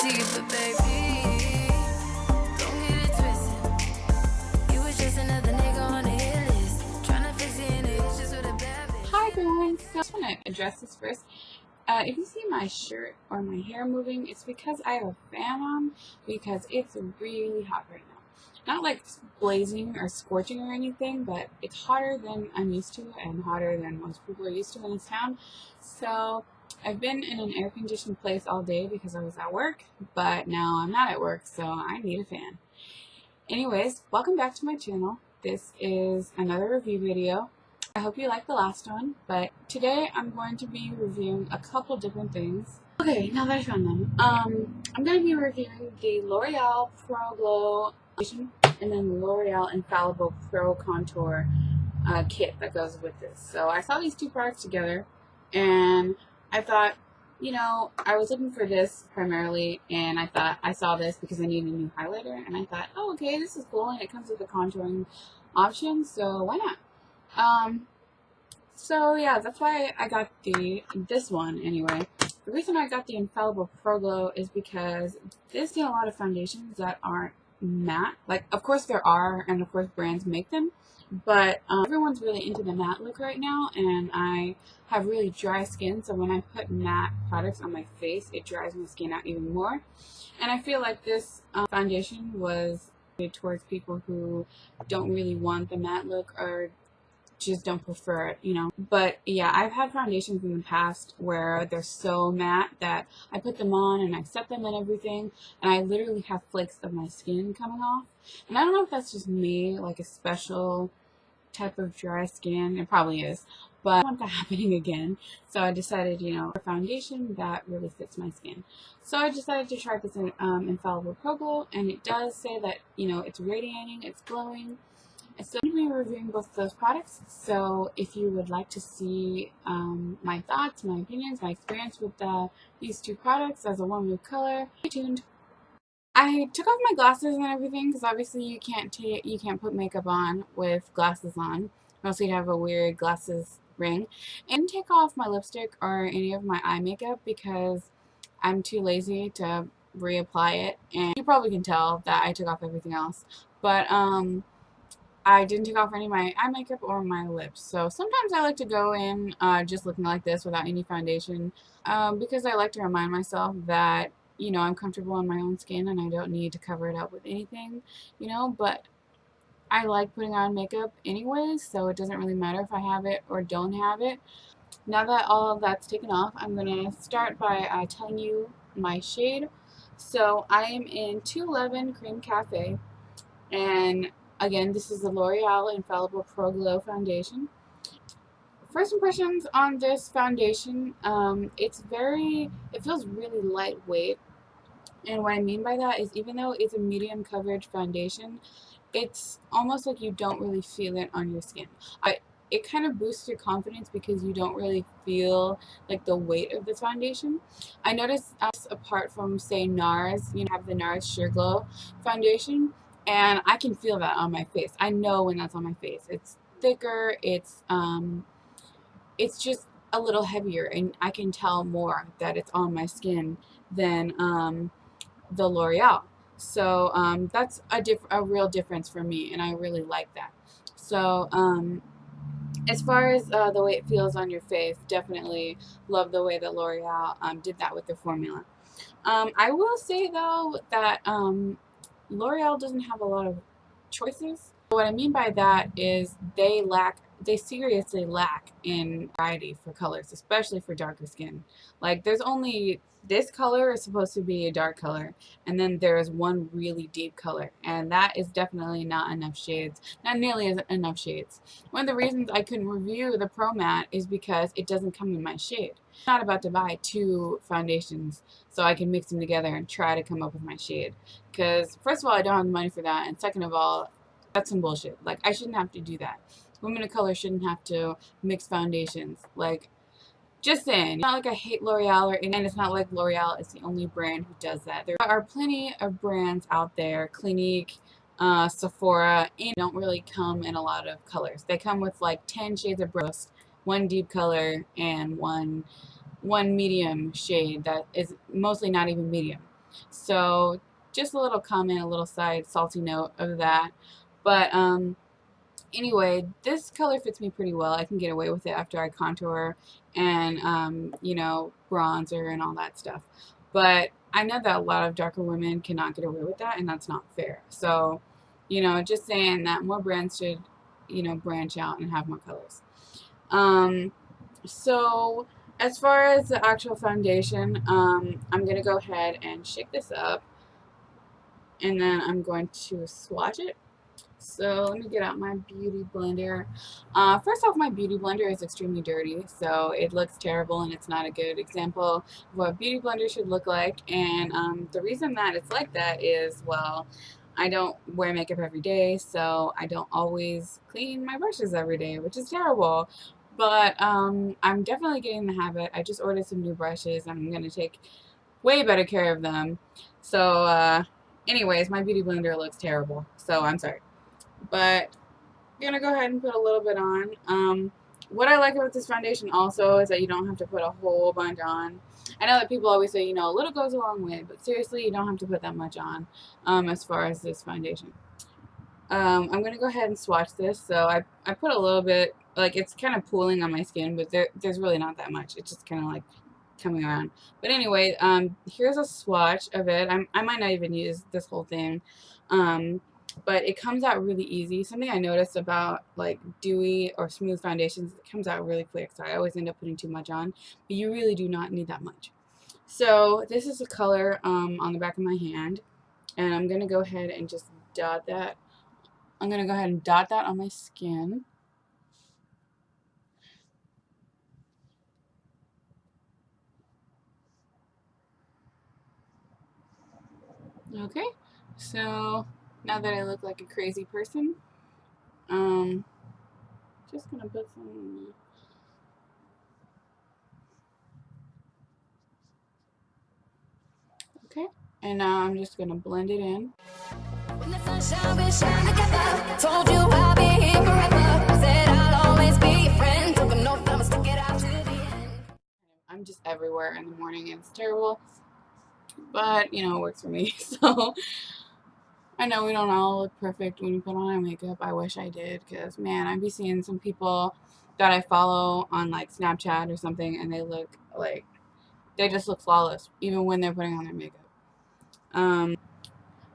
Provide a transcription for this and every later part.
to you, but baby, don't get it twisted. You was just another nigga on the hit list, tryna fix any issues with a bad bitch. Hi everyone, so I just want to address this first. If you see my shirt or my hair moving, it's because I have a fan on because it's really hot right now. Not like blazing or scorching or anything, but it's hotter than I'm used to and hotter than most people are used to in this town. So I've been in an air-conditioned place all day because I was at work, but now I'm not at work, so I need a fan. Anyways, welcome back to my channel. This is another review video. I hope you liked the last one, but today I'm going to be reviewing a couple different things. Okay, now that I found them, I'm going to be reviewing the L'Oreal Pro Glow Foundation and then the L'Oreal Infallible Pro Contour kit that goes with this. So I saw these two products together, and I thought, you know, I was looking for this primarily, and I thought I saw this because I needed a new highlighter, and I thought, oh, okay, this is cool, and it comes with a contouring option, so why not? So yeah, that's why I got this one anyway. The reason I got the Infallible Pro Glow is because there's still a lot of foundations that aren't matte. Like, of course there are, and of course brands make them, but everyone's really into the matte look right now, and I have really dry skin, so when I put matte products on my face, it dries my skin out even more. And I feel like this foundation was towards people who don't really want the matte look or just don't prefer it, you know. But yeah, I've had foundations in the past where they're so matte that I put them on and I set them and everything, and I literally have flakes of my skin coming off. And I don't know if that's just me, like a special type of dry skin. It probably is, but I don't want that happening again. So I decided, you know, a foundation that really fits my skin. So I decided to try this Infallible Pro Glow, and it does say that, you know, it's radiating, it's glowing. So I'm going to be reviewing both of those products, so if you would like to see my thoughts, my opinions, my experience with these two products as a woman of color, stay tuned. I took off my glasses and everything because obviously you can't put makeup on with glasses on, or else you'd have a weird glasses ring. I didn't take off my lipstick or any of my eye makeup because I'm too lazy to reapply it, and you probably can tell that I took off everything else, but I didn't take off any of my eye makeup or my lips. So sometimes I like to go in just looking like this without any foundation because I like to remind myself that, you know, I'm comfortable in my own skin and I don't need to cover it up with anything, you know. But I like putting on makeup anyways, so it doesn't really matter if I have it or don't have it. Now that all of that's taken off, I'm going to start by telling you my shade. So I am in 211 Creme Cafe, and again, this is the L'Oreal Infallible Pro Glow Foundation. First impressions on this foundation, it feels really lightweight. And what I mean by that is, even though it's a medium coverage foundation, it's almost like you don't really feel it on your skin. It kind of boosts your confidence because you don't really feel like the weight of this foundation. I noticed apart from, say, NARS, you know, have the NARS Sheer Glow foundation, and I can feel that on my face. I know when that's on my face. It's thicker, it's just a little heavier, and I can tell more that it's on my skin than the L'Oreal. So that's a real difference for me, and I really like that. So as far as the way it feels on your face, definitely love the way that L'Oreal did that with their formula. I will say though that L'Oreal doesn't have a lot of choices. What I mean by that is they seriously lack in variety for colors, especially for darker skin. Like, there's only this color is supposed to be a dark color, and then there's one really deep color, and that is definitely not enough shades, not nearly enough shades. One of the reasons I couldn't review the Pro Matte is because it doesn't come in my shade. I'm not about to buy two foundations so I can mix them together and try to come up with my shade, because first of all, I don't have the money for that, and second of all, that's some bullshit. Like, I shouldn't have to do that. Women of color shouldn't have to mix foundations. Like, just saying. It's not like I hate L'Oreal, and it's not like L'Oreal is the only brand who does that. There are plenty of brands out there, Clinique, Sephora, and don't really come in a lot of colors. They come with like 10 shades of rose, one deep color, and one medium shade that is mostly not even medium. So just a little comment, a little side salty note of that. But anyway, this color fits me pretty well. I can get away with it after I contour and, you know, bronzer and all that stuff. But I know that a lot of darker women cannot get away with that, and that's not fair. So, you know, just saying that more brands should, you know, branch out and have more colors. So as far as the actual foundation, I'm going to go ahead and shake this up, and then I'm going to swatch it. So let me get out my beauty blender. First off, my beauty blender is extremely dirty, so it looks terrible and it's not a good example of what a beauty blender should look like. And the reason that it's like that is, well, I don't wear makeup every day, so I don't always clean my brushes every day, which is terrible. But I'm definitely getting the habit. I just ordered some new brushes and I'm going to take way better care of them. So anyways, my beauty blender looks terrible, so I'm sorry. But I'm gonna go ahead and put a little bit on. What I like about this foundation also is that you don't have to put a whole bunch on. I know that people always say, you know, a little goes a long way, but seriously, you don't have to put that much on as far as this foundation. I'm gonna go ahead and swatch this. So I put a little bit, like it's kind of pooling on my skin, but there's really not that much. It's just kind of like coming around. But anyway, here's a swatch of it. I might not even use this whole thing. But it comes out really easy. Something I noticed about like dewy or smooth foundations, it comes out really quick. So I always end up putting too much on, but you really do not need that much. So this is the color on the back of my hand, and I'm gonna go ahead and just dot that. I'm gonna go ahead and dot that on my skin. Okay, so now that I look like a crazy person, just gonna put some. Okay, and now I'm just gonna blend it in. When the sunshine, we shine together. Told you I'll be here forever. Said I'll always be your friend. Took an oath, I'ma stick it out to the end. I'm just everywhere in the morning, and it's terrible, but you know, it works for me. So I know we don't all look perfect when we put on our makeup. I wish I did, because man, I'd be seeing some people that I follow on like Snapchat or something, and they look like they just look flawless even when they're putting on their makeup.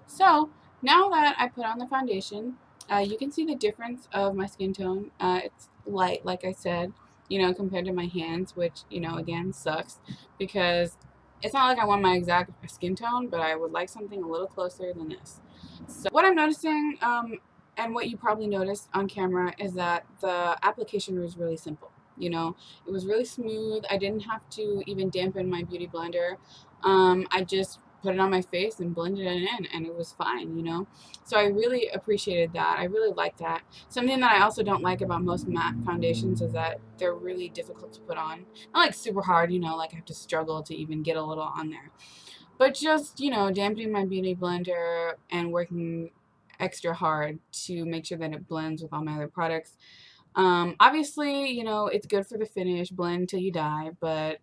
So now that I put on the foundation, you can see the difference of my skin tone. It's light, like I said, you know, compared to my hands, which, you know, again, sucks because it's not like I want my exact skin tone, but I would like something a little closer than this. So what I'm noticing, and what you probably noticed on camera, is that the application was really simple. You know, it was really smooth. I didn't have to even dampen my beauty blender. I just put it on my face and blended it in, and it was fine, you know. So I really appreciated that. I really like that. Something that I also don't like about most matte foundations is that they're really difficult to put on. Not like super hard, you know, like I have to struggle to even get a little on there. But just, you know, dampening my beauty blender and working extra hard to make sure that it blends with all my other products. Obviously, you know, it's good for the finish, blend till you die, but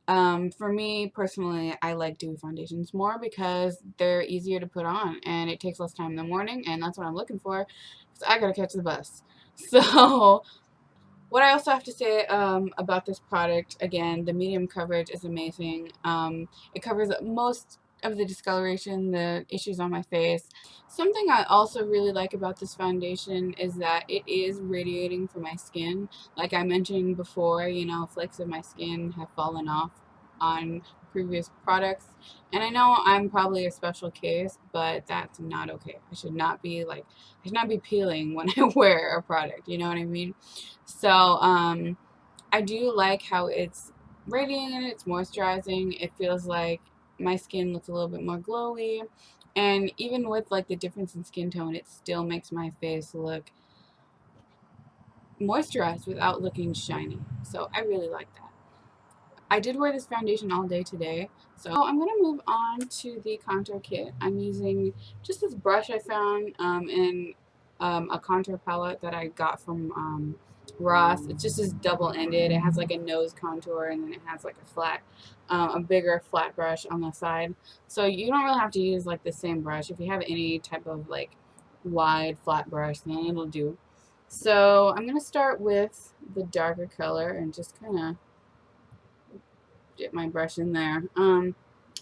for me personally, I like dewy foundations more because they're easier to put on and it takes less time in the morning, and that's what I'm looking for because I gotta catch the bus. So, what I also have to say about this product, again, the medium coverage is amazing. It covers most of the discoloration, the issues on my face. Something I also really like about this foundation is that it is radiating from my skin. Like I mentioned before, you know, flakes of my skin have fallen off on previous products. And I know I'm probably a special case, but that's not okay. I should not be peeling when I wear a product, you know what I mean? So, I do like how it's radiating, it's moisturizing. It feels like my skin looks a little bit more glowy. And even with like the difference in skin tone, it still makes my face look moisturized without looking shiny. So I really like that. I did wear this foundation all day today. So I'm going to move on to the contour kit. I'm using just this brush I found in a contour palette that I got from Ross. It's just this double-ended. It has like a nose contour, and then it has like a flat, a bigger flat brush on the side. So you don't really have to use like the same brush. If you have any type of like wide flat brush, then it'll do. So I'm gonna start with the darker color and just kind of dip my brush in there.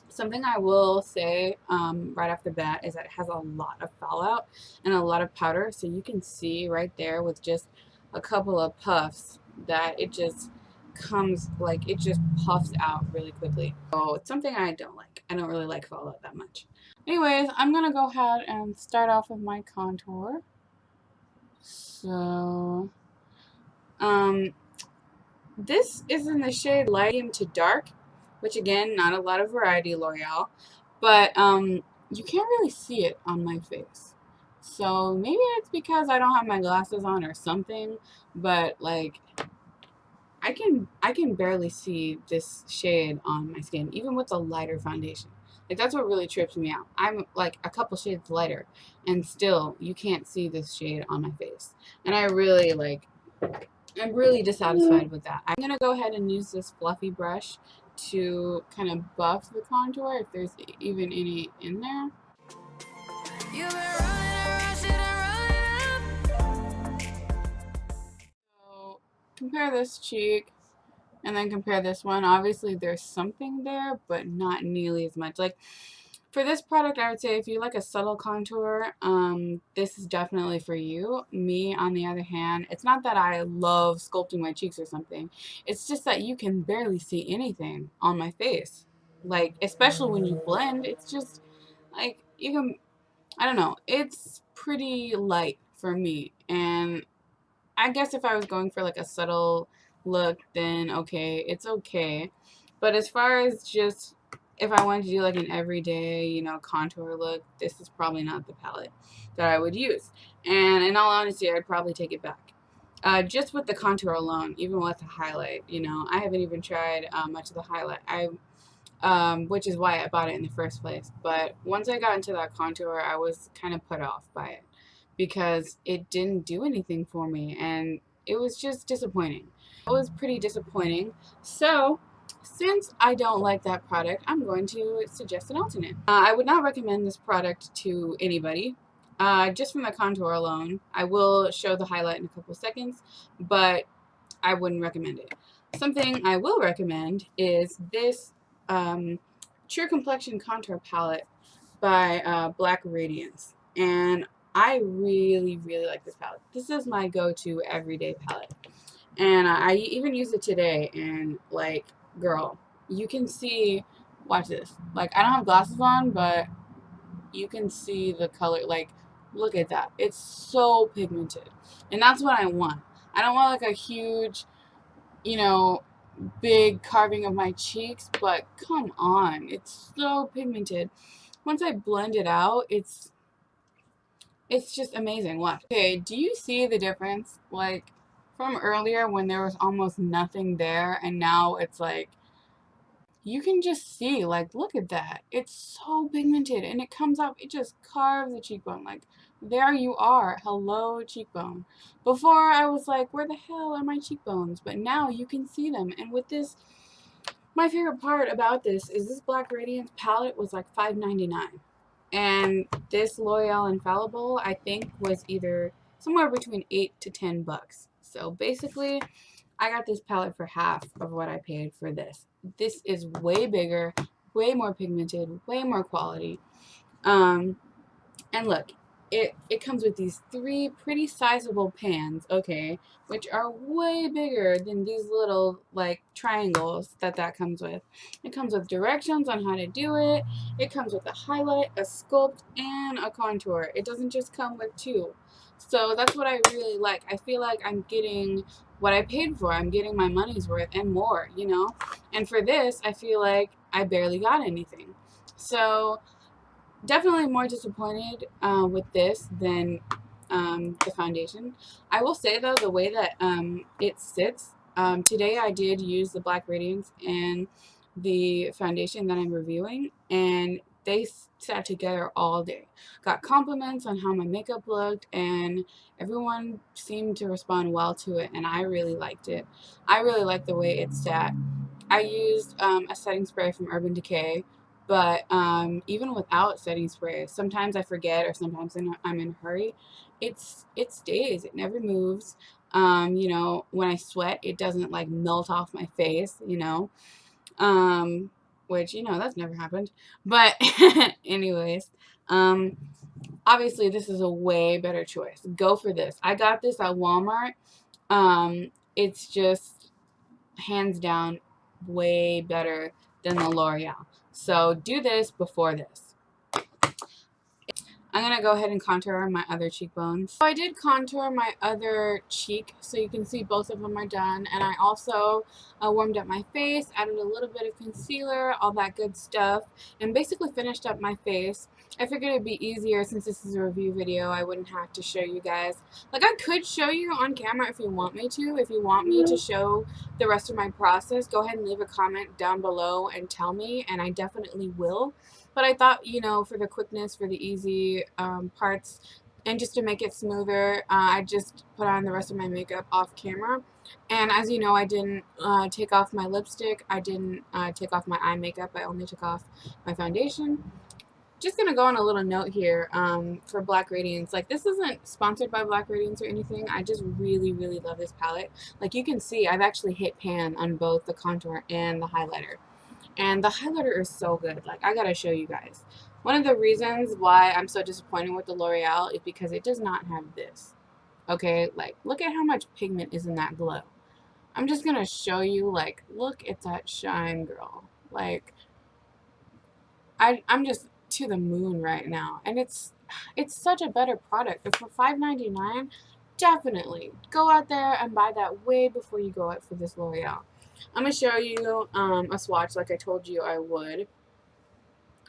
Something I will say right off the bat is that it has a lot of fallout and a lot of powder, so you can see right there with just a couple of puffs that it just comes, like, it just puffs out really quickly. So it's something I don't like. I don't really like fallout that much. Anyways, I'm gonna go ahead and start off with my contour. So this is in the shade light medium to dark, which again, not a lot of variety, L'Oreal, but you can't really see it on my face. So maybe it's because I don't have my glasses on or something, but like I can barely see this shade on my skin, even with a lighter foundation. Like that's what really trips me out. I'm like a couple shades lighter, and still you can't see this shade on my face. And I'm really dissatisfied with that. I'm going to go ahead and use this fluffy brush to kind of buff the contour if there's even any in there. You've been running around, shit, I'm running up. So compare this cheek and then compare this one. Obviously there's something there, but not nearly as much. Like for this product, I would say if you like a subtle contour, this is definitely for you. Me, on the other hand, it's not that I love sculpting my cheeks or something. It's just that you can barely see anything on my face. Like, especially when you blend, it's just, like, you can, I don't know, it's pretty light for me. And I guess if I was going for like a subtle look, then okay, it's okay. But as far as just if I wanted to do like an everyday, contour look, this is probably not the palette that I would use. And in all honesty, I'd probably take it back. Just with the contour alone, even with the highlight, I haven't even tried much of the highlight. Which is why I bought it in the first place. But once I got into that contour, I was kind of put off by it because it didn't do anything for me, and it was just disappointing. It was pretty disappointing. So since I don't like that product, I'm going to suggest an alternate. I would not recommend this product to anybody. Just from the contour alone. I will show the highlight in a couple seconds, but I wouldn't recommend it. Something I will recommend is this True Complexion Contour Palette by Black Radiance. And I really, really like this palette. This is my go-to everyday palette. And I even use it today, and like, girl, you can see, watch this. Like, I don't have glasses on, but you can see the color. Like, look at that. It's so pigmented. And that's what I want. I don't want like a huge, big carving of my cheeks, but come on, it's so pigmented. Once I blend it out, it's just amazing. Watch. Okay, do you see the difference? Like from earlier when there was almost nothing there, and now it's like you can just see, like, look at that. It's so pigmented, and it comes up, it just carves the cheekbone. Like, there you are. Hello, cheekbone. Before, I was like, where the hell are my cheekbones? But now you can see them. And with this, my favorite part about this is this Black Radiance palette was like $5.99. And this L'Oreal Infallible, I think, was either somewhere between $8 to $10. So basically, I got this palette for half of what I paid for this. This is way bigger, way more pigmented, way more quality. And look, it comes with these 3 pretty sizable pans, okay, which are way bigger than these little like triangles that comes with. It comes with directions on how to do it. It comes with a highlight, a sculpt, and a contour. It doesn't just come with 2. So that's what I really like. I feel like I'm getting what I paid for. I'm getting my money's worth and more, And for this, I feel like I barely got anything. So definitely more disappointed with this than the foundation. I will say though, the way that it sits, today I did use the Black Radiance and the foundation that I'm reviewing, and they sat together all day. Got compliments on how my makeup looked, and everyone seemed to respond well to it, and I really liked it. I really liked the way it sat. I used a setting spray from Urban Decay, but even without setting spray, sometimes I forget or sometimes I'm in a hurry. It stays. It never moves. You know, when I sweat, it doesn't like melt off my face, you know. Which, you know, that's never happened. But anyways, um, obviously this is a way better choice. Go for this. I got this at Walmart. It's just hands down way better than the L'Oreal. So do this before this. I'm going to go ahead and contour my other cheekbones. So I did contour my other cheek, so you can see both of them are done. And I also warmed up my face, added a little bit of concealer, all that good stuff, and basically finished up my face. I figured it'd be easier since this is a review video. I wouldn't have to show you guys. Like, I could show you on camera if you want me to. If you want me to show the rest of my process, go ahead and leave a comment down below and tell me, and I definitely will. But I thought, you know, for the quickness, for the easy parts, and just to make it smoother, I just put on the rest of my makeup off camera. And as you know, I didn't take off my lipstick. I didn't take off my eye makeup. I only took off my foundation. Just going to go on a little note here for Black Radiance. Like, this isn't sponsored by Black Radiance or anything. I just really, really love this palette. Like, you can see, I've actually hit pan on both the contour and the highlighter. And the highlighter is so good. Like, I gotta show you guys. One of the reasons why I'm so disappointed with the L'Oreal is because it does not have this. Okay, like, look at how much pigment is in that glow. I'm just gonna show you, like, look at that shine, girl. Like, I'm just to the moon right now. And it's such a better product. But for $5.99, definitely go out there and buy that way before you go out for this L'Oreal. I'm going to show you a swatch like I told you I would.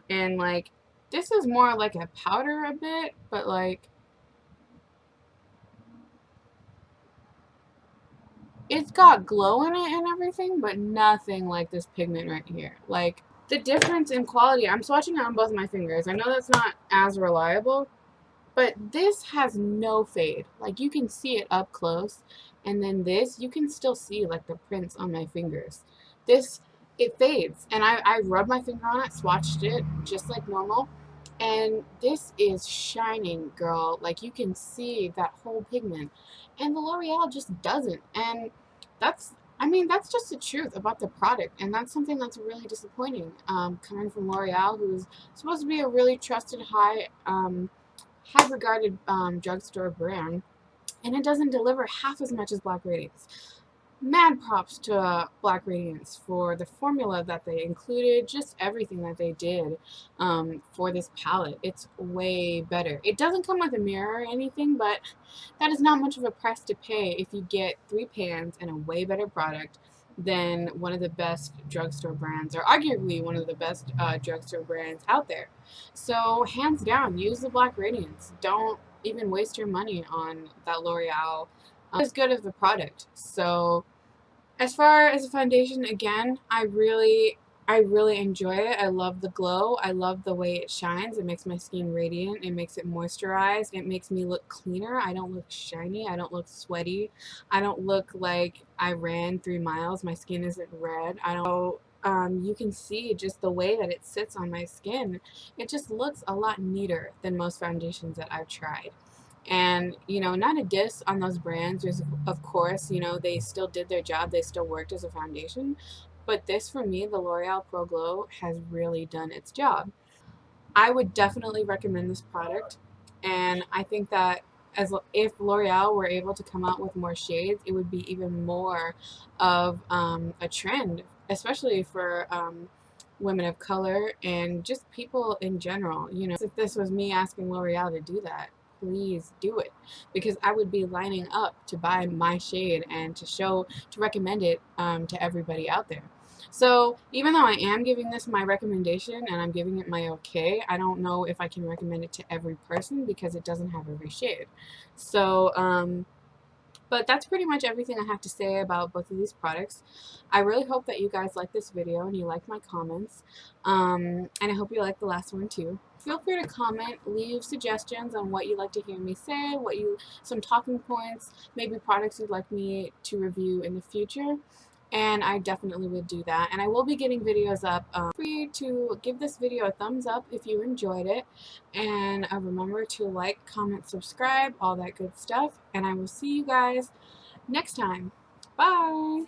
And, like, this is more like a powder a bit, but, like, it's got glow in it and everything, but nothing like this pigment right here. Like, the difference in quality, I'm swatching it on both my fingers. I know that's not as reliable, but this has no fade. Like, you can see it up close. And then this, you can still see, like, the prints on my fingers. This, it fades. And I rubbed my finger on it, swatched it, just like normal. And this is shining, girl. Like, you can see that whole pigment. And the L'Oreal just doesn't. And that's, I mean, that's just the truth about the product. And that's something that's really disappointing. Coming from L'Oreal, who's supposed to be a really trusted, high regarded drugstore brand, and it doesn't deliver half as much as Black Radiance. Mad props to Black Radiance for the formula that they included, just everything that they did for this palette. It's way better. It doesn't come with a mirror or anything, but that is not much of a price to pay if you get 3 pans and a way better product than one of the best drugstore brands, or arguably one of the best drugstore brands out there. So hands down, use the Black Radiance. Don't even waste your money on that L'Oreal. As good as the product. So as far as the foundation, again, I really enjoy it. I love the glow. I love the way it shines. It makes my skin radiant. It makes it moisturized. It makes me look cleaner. I don't look shiny. I don't look sweaty. I don't look like I ran 3 miles. My skin isn't red. I don't. You can see just the way that it sits on my skin. It just looks a lot neater than most foundations that I've tried. And, you know, not a diss on those brands. There's, of course, you know, they still did their job. They still worked as a foundation. But this, for me, the L'Oreal Pro Glow has really done its job. I would definitely recommend this product. And I think that if L'Oreal were able to come out with more shades, it would be even more of a trend, especially for women of color and just people in general. You know, if this was me asking L'Oreal to do that, please do it, because I would be lining up to buy my shade and to recommend it to everybody out there. So even though I am giving this my recommendation and I'm giving it my okay, I don't know if I can recommend it to every person because it doesn't have every shade. So But that's pretty much everything I have to say about both of these products. I really hope that you guys like this video and you like my comments. And I hope you like the last one too. Feel free to comment, leave suggestions on what you'd like to hear me say, some talking points, maybe products you'd like me to review in the future. And I definitely would do that. And I will be getting videos up. Feel free to give this video a thumbs up if you enjoyed it. And remember to like, comment, subscribe, all that good stuff. And I will see you guys next time. Bye!